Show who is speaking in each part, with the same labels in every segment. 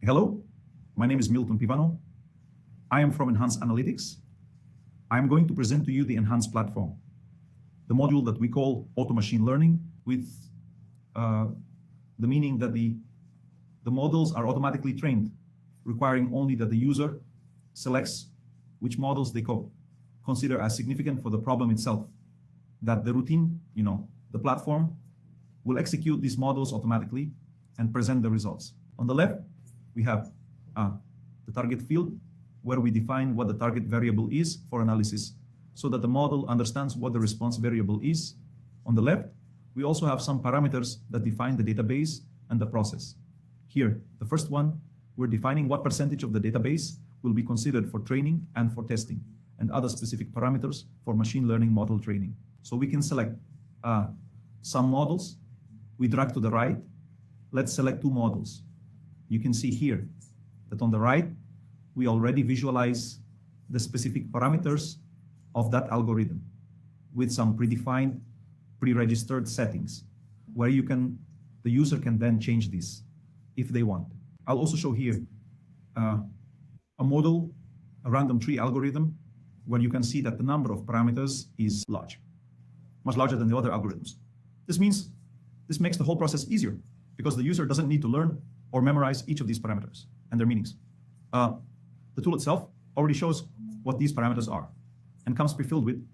Speaker 1: Hello, my name is Milton Pivano. I am from Nhence Analytics. I'm going to present to you the Nhence platform, the module that we call auto machine learning, with the meaning that the models are automatically trained, requiring only that the user selects which models they consider as significant for the problem itself, that the routine, the platform will execute these models automatically and present the results. On the left, we have the target field, where we define what the target variable is for analysis, so that the model understands what the response variable is. On the left, we also have some parameters that define the database and the process. Here, the first one, we're defining what percentage of the database will be considered for training and for testing, and other specific parameters for machine learning model training. So we can select some models. We drag to the right. Let's select two models. You can see here that on the right, we already visualize the specific parameters of that algorithm with some predefined, pre-registered settings, where the user can then change this if they want. I'll also show here a model, a random tree algorithm, where you can see that the number of parameters is large, much larger than the other algorithms. This makes the whole process easier because the user doesn't need to learn or memorize each of these parameters and their meanings. The tool itself already shows what these parameters are and comes pre-filled with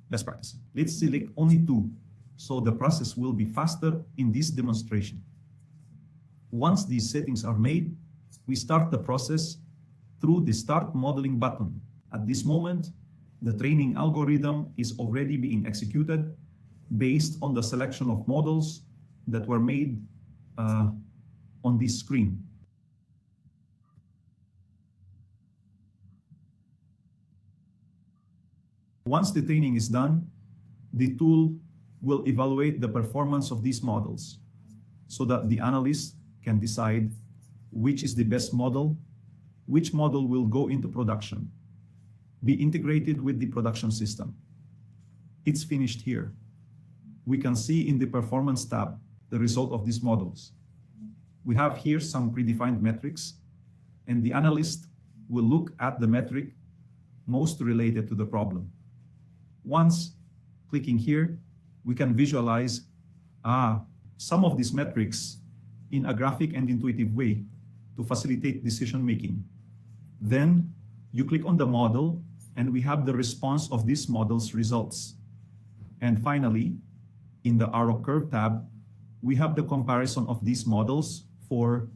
Speaker 1: best practice. Let's select only two, so the process will be faster in this demonstration. Once these settings are made, we start the process through the Start Modeling button. At this moment, the training algorithm is already being executed based on the selection of models that were made on this screen. Once the training is done, the tool will evaluate the performance of these models so that the analyst can decide which is the best model, which model will go into production, be integrated with the production system. It's finished here. We can see in the Performance tab the result of these models. We have here some predefined metrics, and the analyst will look at the metric most related to the problem. Once clicking here, we can visualize some of these metrics in a graphic and intuitive way to facilitate decision making. Then you click on the model, and we have the response of this model's results. And finally, in the Arrow Curve tab, we have the comparison of these models for